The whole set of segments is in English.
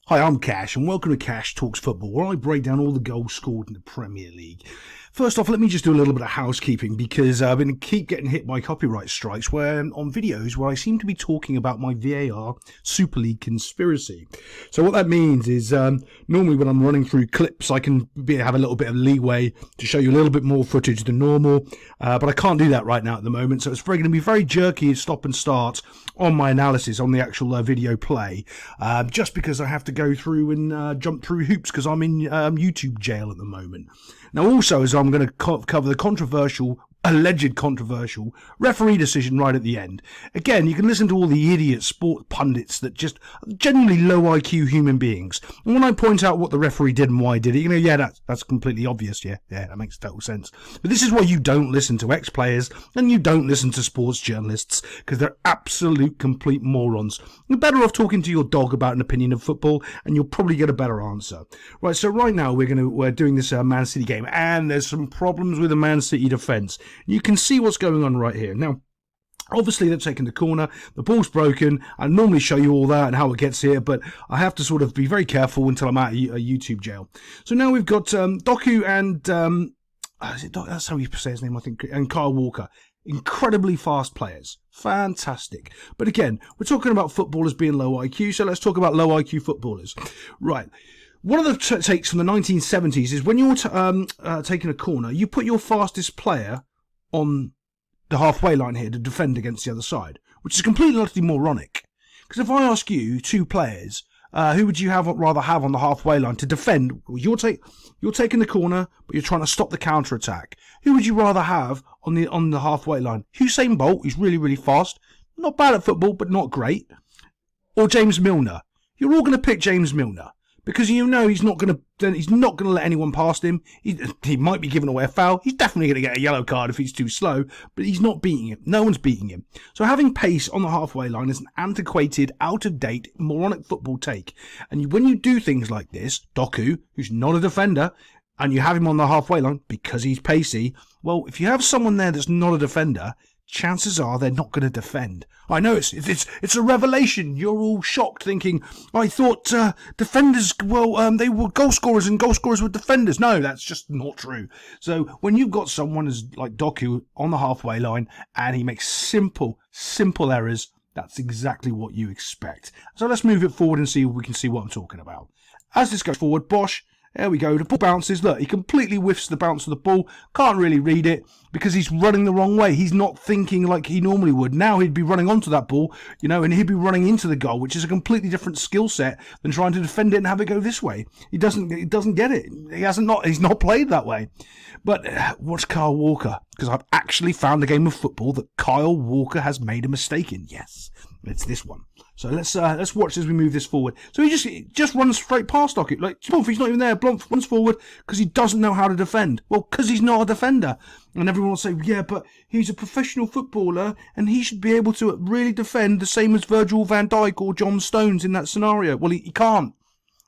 Hi, I'm Cash, and welcome to Cash Talks Football, where I break down all the goals scored in the Premier League. First off, let me just do a little bit of housekeeping, because I've been keep getting hit by copyright strikes on videos where I seem to be talking about my VAR Super League conspiracy. So what that means is normally when I'm running through clips, I can have a little bit of leeway to show you a little bit more footage than normal, but I can't do that right now at the moment, so it's going to be very jerky stop and start on my analysis on the actual video play, just because I have to go through and jump through hoops because I'm in YouTube jail at the moment. Now also, as I'm going to cover the alleged controversial referee decision right at the end. Again, you can listen to all the idiot sport pundits that just genuinely low IQ human beings. And when I point out what the referee did and why he did it, yeah, that's completely obvious. Yeah, that makes total sense. But this is why you don't listen to ex-players and you don't listen to sports journalists, because they're absolute complete morons. You're better off talking to your dog about an opinion of football, and you'll probably get a better answer. Right, so right now we're doing this Man City game, and there's some problems with the Man City defence. You can see what's going on right here. Now, obviously, they've taken the corner. The ball's broken. I normally show you all that and how it gets here, but I have to sort of be very careful until I'm out of YouTube jail. So now we've got Doku and that's how you say his name, I think, and Kyle Walker. Incredibly fast players. Fantastic. But again, we're talking about footballers being low IQ, so let's talk about low IQ footballers. Right. One of the takes from the 1970s is when you're taking a corner, you put your fastest player on the halfway line here to defend against the other side, which is completely utterly moronic. Because if I ask you two players, who would you rather have on the halfway line to defend? Well, you're taking the corner, but you're trying to stop the counter attack. Who would you rather have on the halfway line? Usain Bolt, who's really, really fast, not bad at football, but not great, or James Milner? You're all going to pick James Milner, because you know he's not going to let anyone past him. He might be giving away a foul. He's definitely going to get a yellow card if he's too slow, but he's not beating him. No one's beating him. So having pace on the halfway line is an antiquated, out-of-date, moronic football take. And when you do things like this, Doku, who's not a defender, and you have him on the halfway line because he's pacey, well, if you have someone there that's not a defender, chances are they're not going to defend. I know it's a revelation. You're all shocked, thinking, I thought defenders, they were goal scorers and goal scorers were defenders. No, that's just not true. So when you've got someone as like Doku on the halfway line and he makes simple errors, that's exactly what you expect. So let's move it forward and see if we can see what I'm talking about. As this goes forward, Bosch, there we go, the ball bounces. Look, he completely whiffs the bounce of the ball. Can't really read it because he's running the wrong way. He's not thinking like he normally would. Now he'd be running onto that ball, and he'd be running into the goal, which is a completely different skill set than trying to defend it and have it go this way. He doesn't get it. He's not played that way. But what's Kyle Walker? Because I've actually found a game of football that Kyle Walker has made a mistake in. Yes, it's this one. So let's watch as we move this forward. So he just runs straight past Doku. Like, Blumph, he's not even there. Blumph runs forward because he doesn't know how to defend. Well, because he's not a defender. And everyone will say, yeah, but he's a professional footballer and he should be able to really defend the same as Virgil van Dijk or John Stones in that scenario. Well, he can't.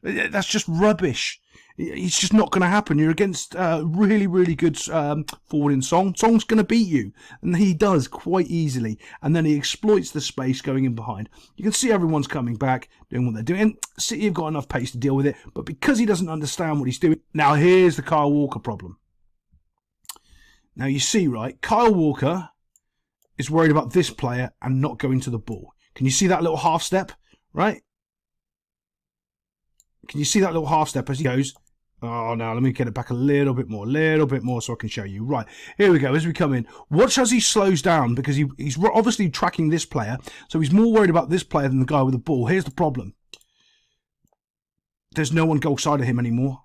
That's just rubbish. It's just not going to happen. You're against really, really good forward in Song. Song's going to beat you. And he does quite easily. And then he exploits the space going in behind. You can see everyone's coming back, doing what they're doing. And City have got enough pace to deal with it. But because he doesn't understand what he's doing. Now, here's the Kyle Walker problem. Now, you see, right, Kyle Walker is worried about this player and not going to the ball. Can you see that little half step, right? Can you see that little half step as he goes? Oh, no, let me get it back a little bit more so I can show you. Right, here we go, as we come in. Watch as he slows down, because he's obviously tracking this player, so he's more worried about this player than the guy with the ball. Here's the problem. There's no one goal side of him anymore.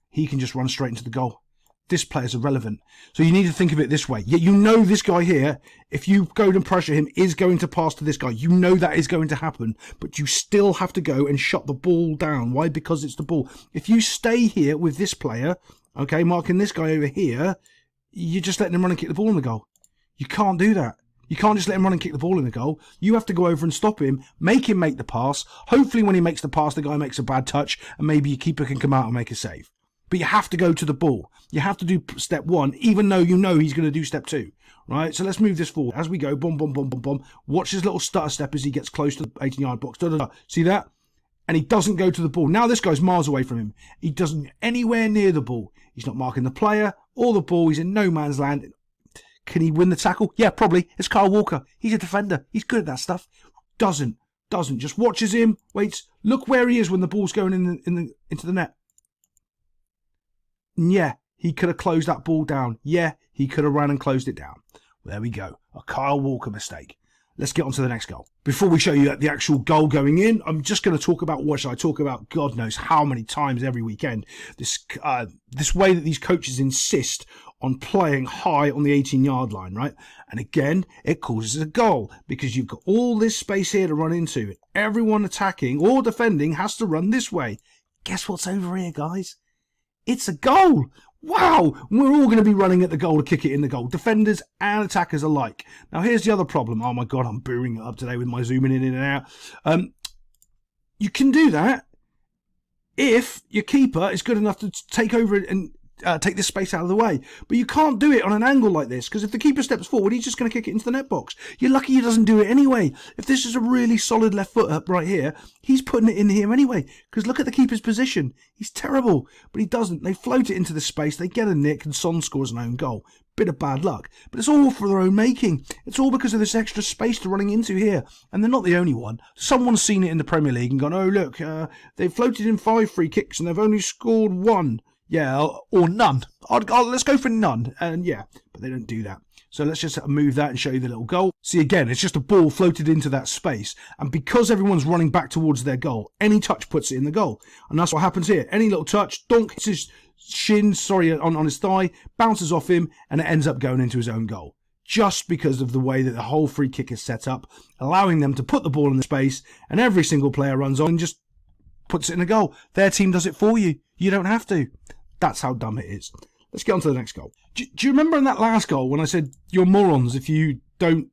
He can just run straight into the goal. This player's irrelevant. So you need to think of it this way. You know this guy here, if you go and pressure him, is going to pass to this guy. You know that is going to happen, but you still have to go and shut the ball down. Why? Because it's the ball. If you stay here with this player, okay, marking this guy over here, you're just letting him run and kick the ball in the goal. You can't do that. You can't just let him run and kick the ball in the goal. You have to go over and stop him, make him make the pass. Hopefully when he makes the pass, the guy makes a bad touch, and maybe your keeper can come out and make a save. But you have to go to the ball. You have to do step one, even though you know he's going to do step two. Right? So let's move this forward. As we go, boom, boom, boom, boom, boom. Watch his little stutter step as he gets close to the 18-yard box. Da, da, da. See that? and he doesn't go to the ball. Now this guy's miles away from him. He doesn't get anywhere near the ball. He's not marking the player or the ball. He's in no man's land. Can he win the tackle? Yeah, probably. It's Kyle Walker. He's a defender. He's good at that stuff. Doesn't. Just watches him. Waits. Look where he is when the ball's going into the net. And yeah, he could have closed that ball down. Yeah, he could have ran and closed it down. Well, there we go. A Kyle Walker mistake. Let's get on to the next goal. Before we show you the actual goal going in, I'm just going to talk about what I talk about God knows how many times every weekend. This way that these coaches insist on playing high on the 18-yard line, right? And again, it causes a goal because you've got all this space here to run into. Everyone attacking or defending has to run this way. Guess what's over here, guys? It's a goal. Wow, we're all going to be running at the goal to kick it in the goal. Defenders and attackers alike. Now, here's the other problem. Oh, my God, I'm booing it up today with my zooming in and out. You can do that if your keeper is good enough to take over and take this space out of the way. But you can't do it on an angle like this, because if the keeper steps forward, he's just going to kick it into the net box. You're lucky he doesn't do it anyway. If this is a really solid left foot up right here, he's putting it in here anyway, because look at the keeper's position. He's terrible, but he doesn't. They float it into the space, they get a nick, and Son scores an own goal. Bit of bad luck, but it's all for their own making. It's all because of this extra space they're running into here, and they're not the only one. Someone's seen it in the Premier League and gone, oh look, they've floated in 5 free kicks and they've only scored 1. Yeah, or none. Let's go for none. And yeah, but they don't do that. So let's just move that and show you the little goal. See, again, it's just a ball floated into that space. And because everyone's running back towards their goal, any touch puts it in the goal. And that's what happens here. Any little touch, donk, hits his shin, on his thigh, bounces off him, and it ends up going into his own goal. Just because of the way that the whole free kick is set up, allowing them to put the ball in the space, and every single player runs on and just puts it in a goal. Their team does it for you. You don't have to. That's how dumb it is. Let's get on to the next goal. Do you remember in that last goal when I said you're morons if you don't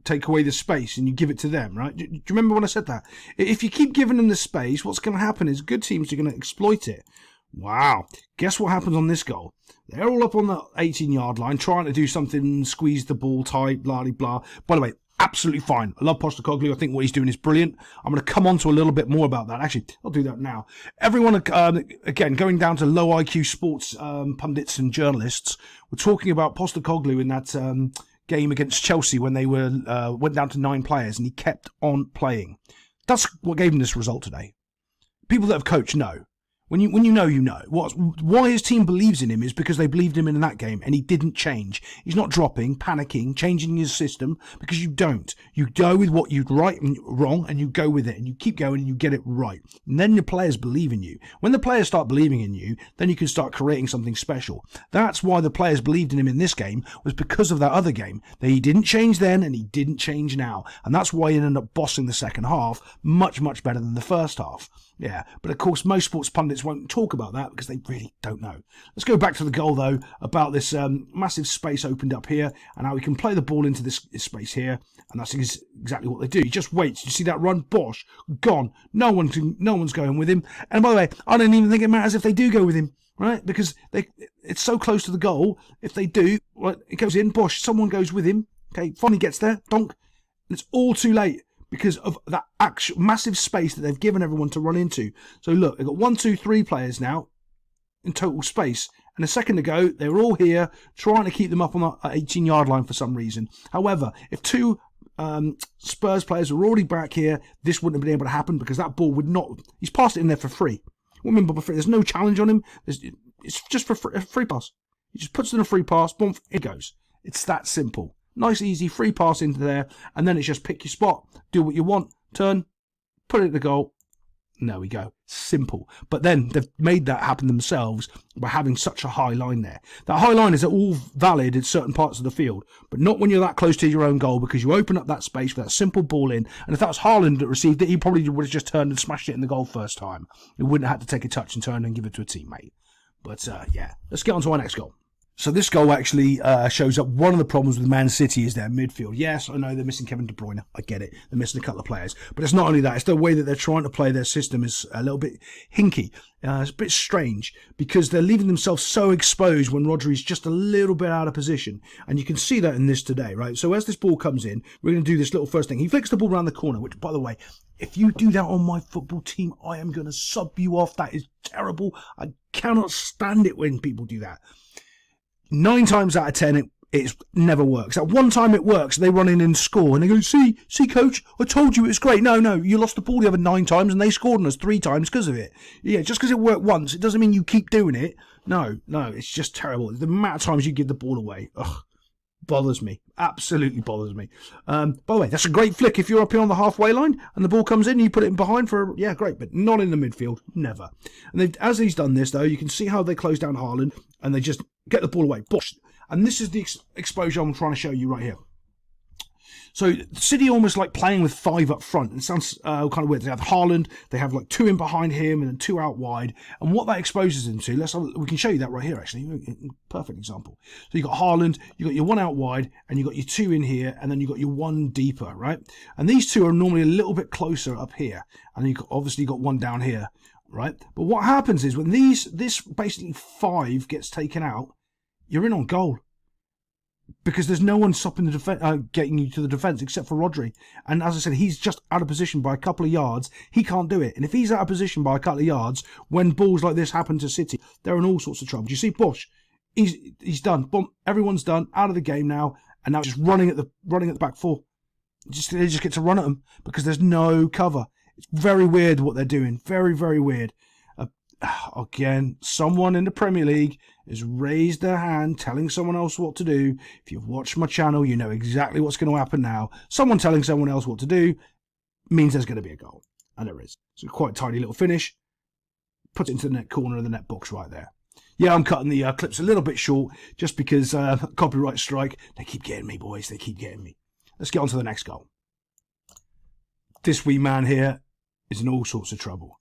take away the space and you give it to them, right? Do you remember when I said that? If you keep giving them the space, what's going to happen is good teams are going to exploit it. Wow. Guess what happens on this goal? They're all up on the 18-yard line trying to do something, squeeze the ball tight, blah, blah, blah. By the way, absolutely fine. I love Postecoglou. I think what he's doing is brilliant. I'm going to come on to a little bit more about that. Actually, I'll do that now. Everyone, again, going down to low IQ sports pundits and journalists, we're talking about Postecoglou in that game against Chelsea when they went down to 9 players and he kept on playing. That's what gave him this result today. People that have coached know. When you know, you know. Why his team believes in him is because they believed him in that game and he didn't change. He's not dropping, panicking, changing his system, because you don't. You go with what you'd right and wrong and you go with it and you keep going and you get it right. And then your players believe in you. When the players start believing in you, then you can start creating something special. That's why the players believed in him in this game, was because of that other game. That he didn't change then and he didn't change now. And that's why he ended up bossing the second half much, much better than the first half. Yeah, but of course most sports pundits won't talk about that because they really don't know. Let's go back to the goal though, about this massive space opened up here and how we can play the ball into this space here, and that's exactly what they do. He just waits. You see that run? Bosh, gone. No one's going with him. And by the way, I don't even think it matters if they do go with him, right? Because it's so close to the goal. If they do, well, it goes in. Bosh, someone goes with him. Okay, finally gets there. Donk, and it's all too late, because of that actual massive space that they've given everyone to run into. So look, they've got 1, 2, 3 players now in total space. And a second ago, they were all here trying to keep them up on the 18-yard line for some reason. However, if 2 Spurs players were already back here, this wouldn't have been able to happen, because that ball would not... He's passed it in there for free. Remember, there's no challenge on him. It's just for a free pass. He just puts it in a free pass, boom, it goes. It's that simple. Nice, easy, free pass into there, and then it's just pick your spot, do what you want, turn, put it in the goal, and there we go. Simple. But then they've made that happen themselves by having such a high line there. That high line is all valid in certain parts of the field, but not when you're that close to your own goal, because you open up that space with that simple ball in, and if that was Haaland that received it, he probably would have just turned and smashed it in the goal first time. He wouldn't have had to take a touch and turn and give it to a teammate. But yeah, let's get on to our next goal. So this goal actually shows up one of the problems with Man City is their midfield. Yes, I know they're missing Kevin De Bruyne. I get it. They're missing a couple of players. But it's not only that. It's the way that they're trying to play their system is a little bit hinky. It's a bit strange because they're leaving themselves so exposed when Rodri's just a little bit out of position. And you can see that in this today, right? So as this ball comes in, we're going to do this little first thing. He flicks the ball around the corner, which, by the way, if you do that on my football team, I am going to sub you off. That is terrible. I cannot stand it when people do that. 9 times out of 10, it never works. At one time it works, they run in and score, and they go, see, coach, I told you it was great. No, you lost the ball the other 9 times, and they scored on us 3 times because of it. Yeah, just because it worked once, it doesn't mean you keep doing it. No, it's just terrible. The amount of times you give the ball away, bothers me. Absolutely bothers me. By the way, that's a great flick if you're up here on the halfway line and the ball comes in, you put it in behind for, yeah, great, but not in the midfield, never. And as he's done this, though, you can see how they close down Haaland and they just get the ball away. Bosh. And this is the exposure I'm trying to show you right here. So City almost like playing with 5 up front. It sounds kind of weird. They have Haaland, they have like 2 in behind him and then 2 out wide. And what that exposes them to, we can show you that right here actually. Perfect example. So you got Haaland, you got your 1 out wide, and you got your 2 in here, and then you got your 1 deeper, right? And these 2 are normally a little bit closer up here, and you obviously got 1 down here, right? But what happens is when this basically 5 gets taken out, you're in on goal. Because there's no one stopping the getting you to the defence except for Rodri. And as I said, he's just out of position by a couple of yards. He can't do it. And if he's out of position by a couple of yards, when balls like this happen to City, they're in all sorts of trouble. Do you see Bush? He's done. Boom, everyone's done. Out of the game now. And now just running at the back 4. They just get to run at them because there's no cover. It's very weird what they're doing. Very, very weird. Again, someone in the Premier League has raised their hand telling someone else what to do. If you've watched my channel, you know exactly what's going to happen now. Someone telling someone else what to do means there's going to be a goal. And there is. It's a quite tiny little finish. Put it into the net corner of the net box right there. Yeah, I'm cutting the clips a little bit short just because copyright strike. They keep getting me, boys. They keep getting me. Let's get on to the next goal. This wee man here is in all sorts of trouble.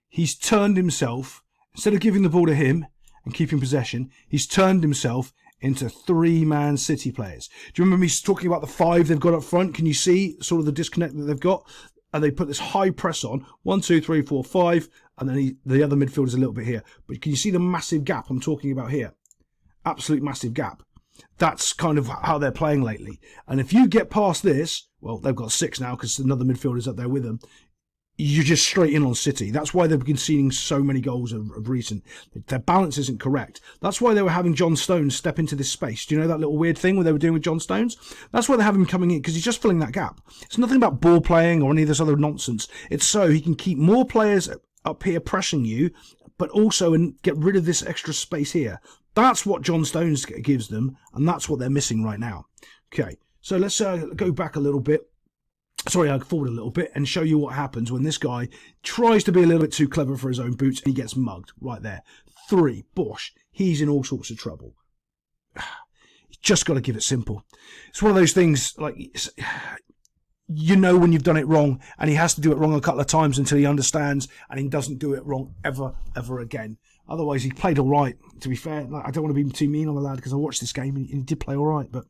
He's turned himself, instead of giving the ball to him and keeping possession, he's turned himself into 3 Man City players. Do you remember me talking about the 5 they've got up front? Can you see sort of the disconnect that they've got? And they put this high press on, 1, 2, 3, 4, 5, and then the other midfield is a little bit here. But can you see the massive gap I'm talking about here? Absolute massive gap. That's kind of how they're playing lately. And if you get past this, well, they've got 6 now because another midfielder's up there with them. You're just straight in on City. That's why they've been conceding so many goals of recent. Their balance isn't correct. That's why they were having John Stones step into this space. Do you know that little weird thing where they were doing with John Stones? That's why they have him coming in, because he's just filling that gap. It's nothing about ball playing or any of this other nonsense. It's so he can keep more players up here pressing you, but also and get rid of this extra space here. That's what John Stones gives them, and that's what they're missing right now. Okay, so let's go back a little bit. Sorry, I'll forward a little bit and show you what happens when this guy tries to be a little bit too clever for his own boots and he gets mugged right there. 3, Bosh. He's in all sorts of trouble. You just got to give it simple. It's one of those things, like, you know when you've done it wrong, and he has to do it wrong a couple of times until he understands, and he doesn't do it wrong ever again. Otherwise, he played all right, to be fair. I don't want to be too mean on the lad because I watched this game and he did play all right. But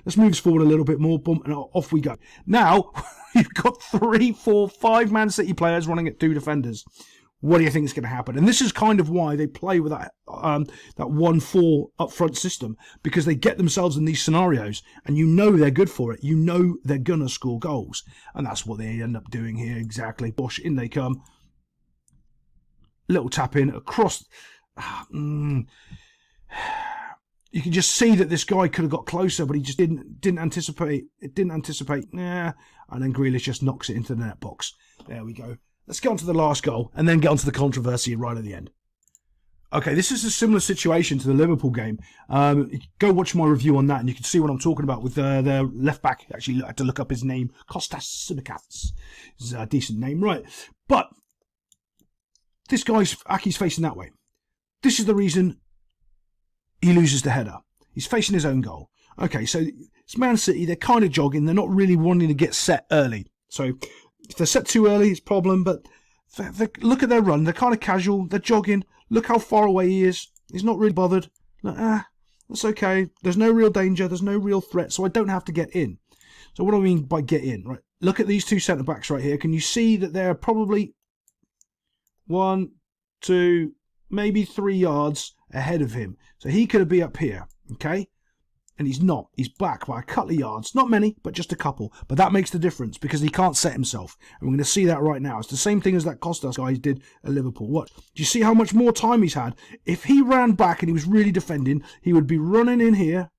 let's move forward a little bit more. Boom, and off we go. Now, you've got 3, 4, 5 Man City players running at 2 defenders. What do you think is going to happen? And this is kind of why they play with that 1-4 up front system, because they get themselves in these scenarios and you know they're good for it. You know they're going to score goals. And that's what they end up doing here exactly. Bosh, in they come. Little tap in across. You can just see that this guy could have got closer, but he just didn't anticipate. It didn't anticipate. Yeah, and then Grealish just knocks it into the net box. There we go. Let's get on to the last goal and then get on to the controversy right at the end. Okay, this is a similar situation to the Liverpool game. Go watch my review on that and you can see what I'm talking about with their left back. Actually, I had to look up his name. Kostas Tsimikas. It's a decent name, right? But this guy's Aki's facing that way. This is the reason he loses the header. He's facing his own goal. Okay, so it's Man City. They're kind of jogging. They're not really wanting to get set early. So if they're set too early, it's a problem. But look at their run. They're kind of casual. They're jogging. Look how far away he is. He's not really bothered. Like, That's okay. There's no real danger. There's no real threat, so I don't have to get in. So what do I mean by get in? Right. Look at these two centre-backs right here. Can you see that they're probably 1, 2, maybe 3 yards ahead of him? So he could be up here, okay? And he's not. He's back by a couple of yards. Not many, but just a couple. But that makes the difference because he can't set himself. And we're going to see that right now. It's the same thing as that Costas guy did at Liverpool. What? Do you see how much more time he's had? If he ran back and he was really defending, he would be running in here,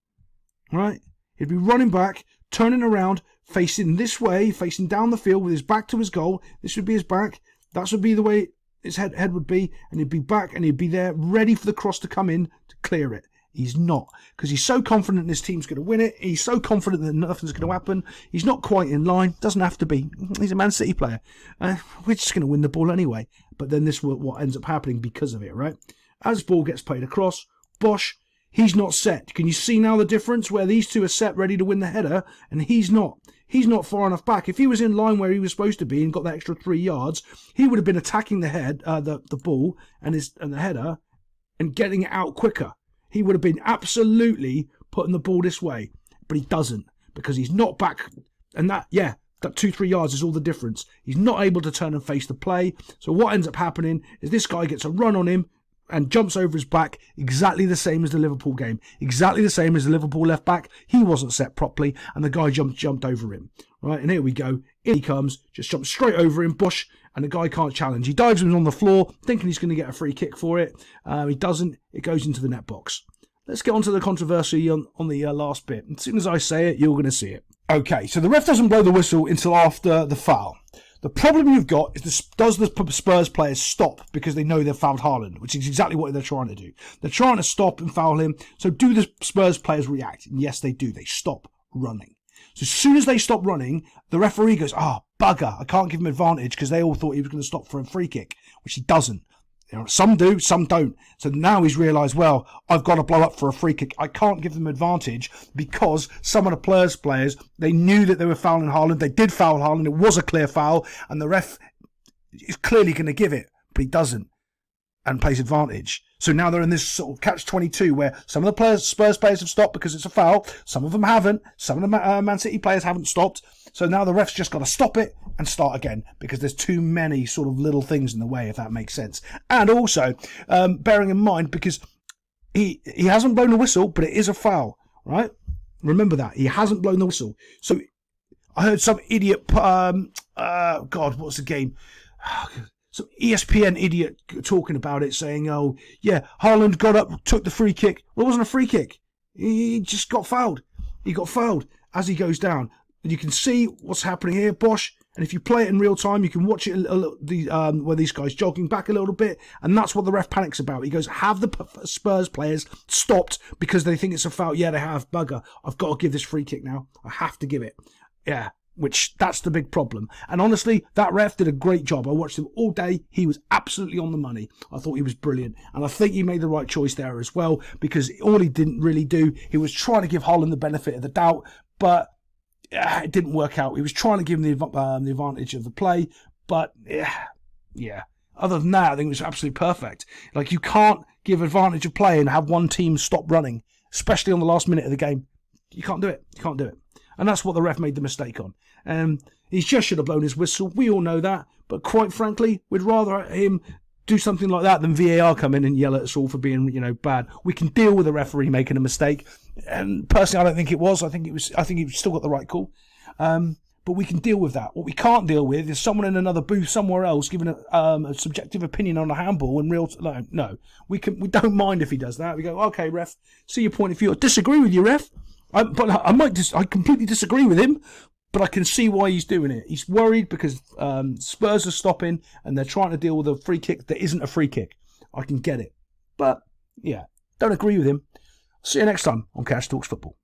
right? He'd be running back, turning around, facing this way, facing down the field with his back to his goal. This would be his back. That would be the way his head would be. And he'd be back and he'd be there ready for the cross to come in to clear it. He's not, because he's so confident his team's going to win it. He's so confident that nothing's going to happen. He's not quite in line. Doesn't have to be. He's a Man City player. We're just going to win the ball anyway. But then this is what ends up happening because of it, right? As ball gets played across, Bosch, he's not set. Can you see now the difference where these two are set ready to win the header and he's not? He's not far enough back. If he was in line where he was supposed to be and got that extra 3 yards, he would have been attacking the ball and the header and getting it out quicker. He would have been absolutely putting the ball this way, but he doesn't because he's not back. And that 2-3 yards is all the difference. He's not able to turn and face the play. So what ends up happening is this guy gets a run on him and jumps over his back, exactly the same as the Liverpool game. Exactly the same as the Liverpool left back. He wasn't set properly and the guy jumped over him. Right, and here we go. In he comes, just jumps straight over him, Bush, and the guy can't challenge. He dives him on the floor, thinking he's going to get a free kick for it. He doesn't. It goes into the net box. Let's get on to the controversy on the last bit. As soon as I say it, you're going to see it. Okay, so the ref doesn't blow the whistle until after the foul. The problem you've got is does the Spurs players stop because they know they've fouled Haaland, which is exactly what they're trying to do. They're trying to stop and foul him. So do the Spurs players react? And yes, they do. They stop running. So as soon as they stop running, the referee goes, bugger, I can't give him advantage because they all thought he was going to stop for a free kick, which he doesn't. You know, some do, some don't. So now he's realised, well, I've got to blow up for a free kick. I can't give them advantage because some of the players, they knew that they were fouling Haaland. They did foul Haaland. It was a clear foul. And the ref is clearly going to give it, but he doesn't and plays advantage. So now they're in this sort of catch-22 where some of the Spurs players have stopped because it's a foul. Some of them haven't. Some of the Man City players haven't stopped. So now the ref's just got to stop it and start again because there's too many sort of little things in the way, if that makes sense. And also, bearing in mind, because he hasn't blown the whistle, but it is a foul, right? Remember that. He hasn't blown the whistle. So I heard some idiot, what's the game? Some ESPN idiot talking about it, saying, oh, yeah, Haaland got up, took the free kick. Well, it wasn't a free kick. He just got fouled. He got fouled as he goes down. And you can see what's happening here, Bosch. And if you play it in real time, you can watch it where these guys jogging back a little bit. And that's what the ref panics about. He goes, have the Spurs players stopped because they think it's a foul? Yeah, they have. Bugger. I've got to give this free kick now. I have to give it. Yeah. Which, that's the big problem. And honestly, that ref did a great job. I watched him all day. He was absolutely on the money. I thought he was brilliant. And I think he made the right choice there as well, because all he didn't really do, he was trying to give Haaland the benefit of the doubt, but it didn't work out. He was trying to give him the advantage of the play, but yeah. Other than that, I think it was absolutely perfect. Like, you can't give advantage of play and have one team stop running, especially on the last minute of the game. You can't do it. You can't do it. And that's what the ref made the mistake on. He just should have blown his whistle. We all know that. But quite frankly, we'd rather him do something like that than VAR come in and yell at us all for being, bad. We can deal with a referee making a mistake. And personally, I don't think it was. I think he still got the right call. But we can deal with that. What we can't deal with is someone in another booth somewhere else giving a subjective opinion on a handball in real. No, we don't mind if he does that. We go, okay, ref, see your point of view. I disagree with you, ref. I completely disagree with him, but I can see why he's doing it. He's worried because Spurs are stopping and they're trying to deal with a free kick that isn't a free kick. I can get it. But, yeah, don't agree with him. See you next time on Cash Talks Football.